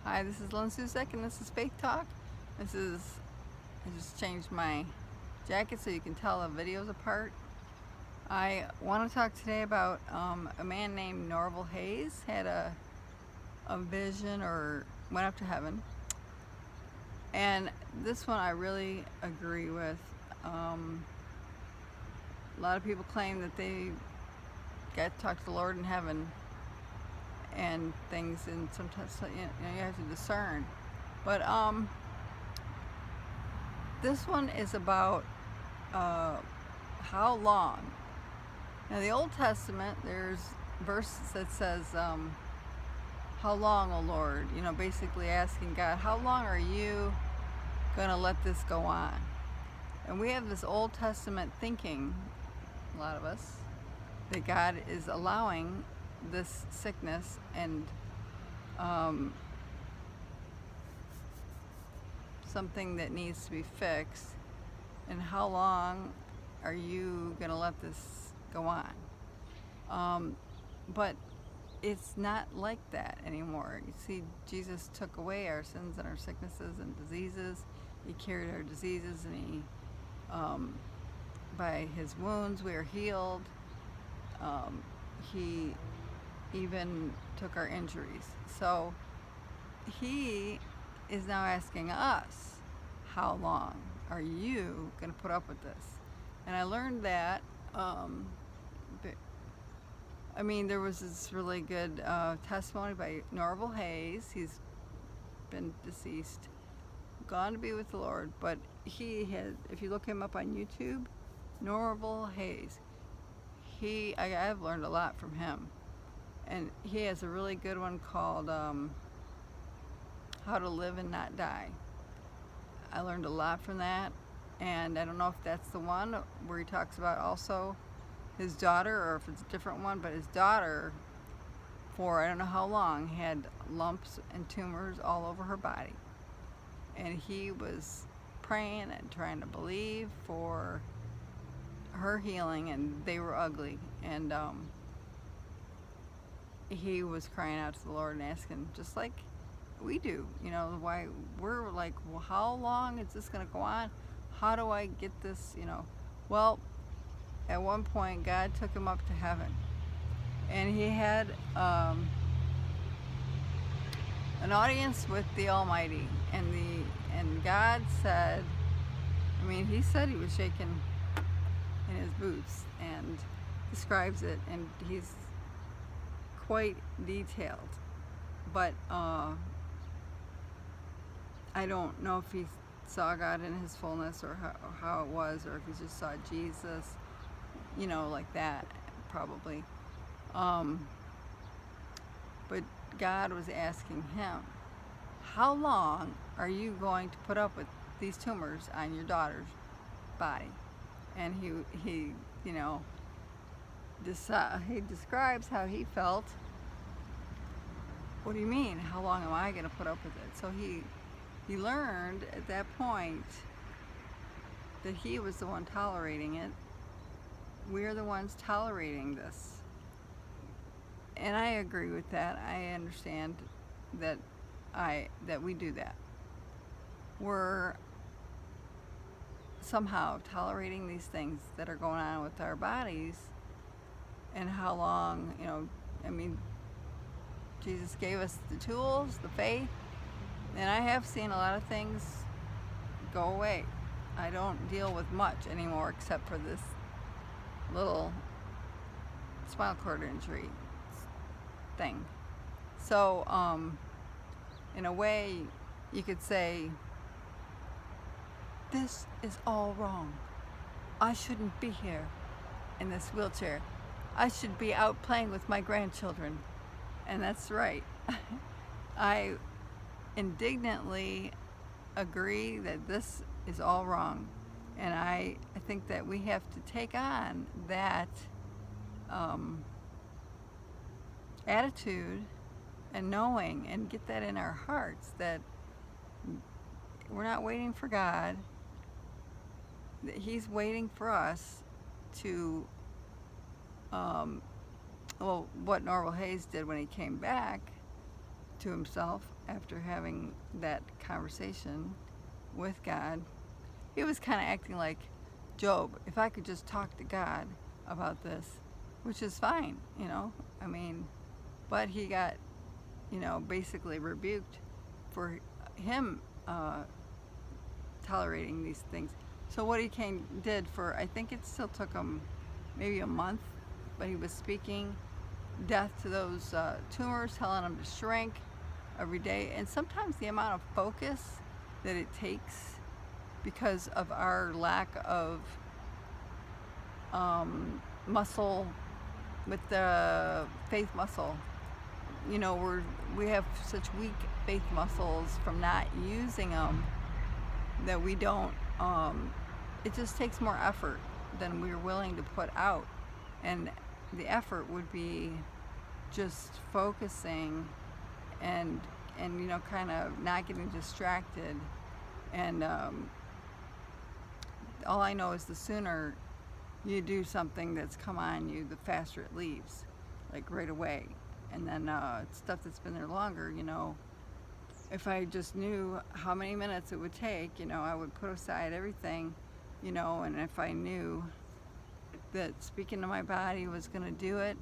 Hi, this is Lynn Susek and this is Faith Talk. I just changed my jacket so you can tell the videos apart. I want to talk today about a man named Norvel Hayes had a vision or went up to heaven. And this one I really agree with. A lot of people claim that they got to talk to the Lord in heaven and things, and sometimes you have to discern. But this one is about how long. Now, the Old Testament, there's verses that says, how long, O Lord? Basically asking God, how long are you going to let this go on? And we have this Old Testament thinking, a lot of us, that God is allowing this sickness and something that needs to be fixed, and how long are you going to let this go on? But it's not like that anymore. You see, Jesus took away our sins and our sicknesses and diseases. He carried our diseases, and by his wounds we are healed. He even took our injuries. So he is now asking us, how long are you going to put up with this? And I learned that, there was this really good testimony by Norvel Hayes. He's been deceased, gone to be with the Lord, but he had, if you look him up on YouTube, Norvel Hayes, I've learned a lot from him. And he has a really good one called How to Live and Not Die. I learned a lot from that, and I don't know if that's the one where he talks about also his daughter, or if it's a different one, but his daughter, for I don't know how long, had lumps and tumors all over her body. And he was praying and trying to believe for her healing, and they were ugly. And he was crying out to the Lord and asking, just like we do, why we're like, well, how long is this going to go on? How do I get this, Well, at one point, God took him up to heaven, and he had an audience with the Almighty, and God said, he said he was shaking in his boots, and describes it, and he's quite detailed. But I don't know if he saw God in his fullness, or how it was, or if he just saw Jesus, like that, probably. But God was asking him, how long are you going to put up with these tumors on your daughter's body? And he describes how he felt. What do you mean, how long am I going to put up with it? So he learned at that point that he was the one tolerating it. We're the ones tolerating this. And I agree with that. I understand that we do that. We're somehow tolerating these things that are going on with our bodies, and how long, Jesus gave us the tools, the faith, and I have seen a lot of things go away. I don't deal with much anymore except for this little spinal cord injury thing. So, in a way, you could say, this is all wrong. I shouldn't be here in this wheelchair. I should be out playing with my grandchildren. And that's right. I indignantly agree that this is all wrong. And I think that we have to take on that attitude and knowing, and get that in our hearts, that we're not waiting for God, that he's waiting for us to what Norvel Hayes did when he came back to himself after having that conversation with God. He was kind of acting like Job. If I could just talk to God about this, which is fine, I mean, but he got, basically rebuked for him tolerating these things. So what he did for, I think it still took him maybe a month, but he was speaking death to those tumors, telling them to shrink every day. And sometimes the amount of focus that it takes because of our lack of muscle with the faith muscle, we have such weak faith muscles from not using them that we don't, it just takes more effort than we're willing to put out. And the effort would be just focusing and kind of not getting distracted. And all I know is the sooner you do something that's come on you, the faster it leaves, like right away. And then stuff that's been there longer, if I just knew how many minutes it would take, I would put aside everything, and if I knew that speaking to my body was going to do it,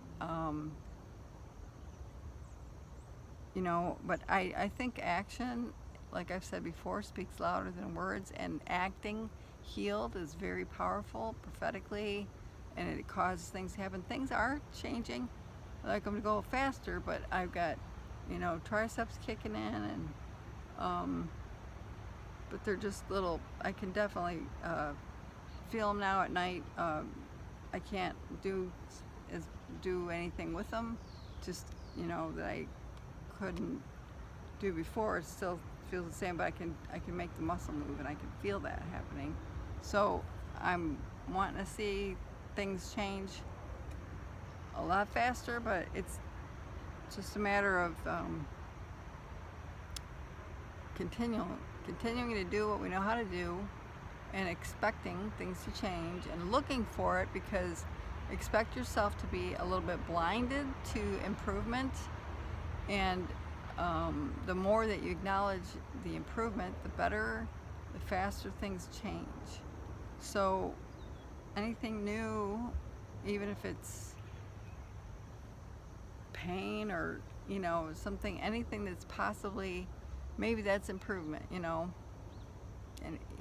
but I think action, like I've said before, speaks louder than words, and acting healed is very powerful prophetically, and it causes things to happen. Things are changing. I'd like them to go faster, but I've got, triceps kicking in, and but they're just little. I can definitely feel them now at night. I can't do anything with them, just that I couldn't do before. It still feels the same, but I can make the muscle move, and I can feel that happening. So I'm wanting to see things change a lot faster, but it's just a matter of continuing to do what we know how to do, and expecting things to change and looking for it, because expect yourself to be a little bit blinded to improvement. And the more that you acknowledge the improvement, the better, the faster things change. So anything new, even if it's pain or something, anything that's possibly, maybe that's improvement, and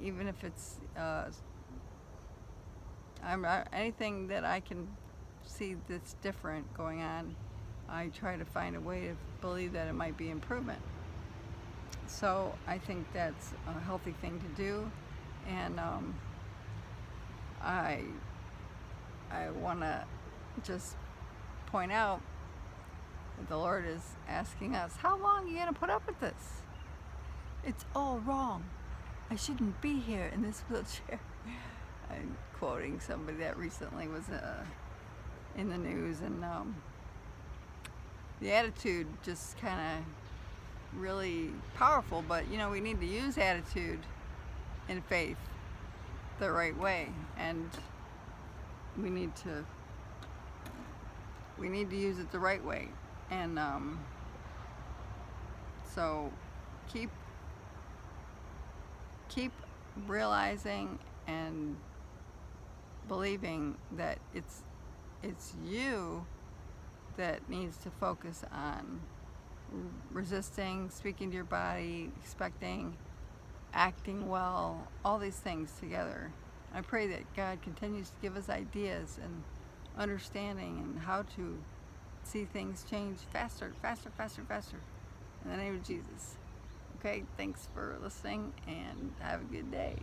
even if it's anything that I can see that's different going on, I try to find a way to believe that it might be improvement. So I think that's a healthy thing to do, and I want to just point out that the Lord is asking us, how long are you going to put up with this? It's all wrong. I shouldn't be here in this wheelchair. I'm quoting somebody that recently was in the news, and the attitude just kind of really powerful, but we need to use attitude in faith the right way, and we need to use it the right way. And so keep realizing and believing that it's you that needs to focus on resisting, speaking to your body, expecting, acting well, all these things together. I pray that God continues to give us ideas and understanding and how to see things change faster. In the name of Jesus. Okay, thanks for listening, and have a good day.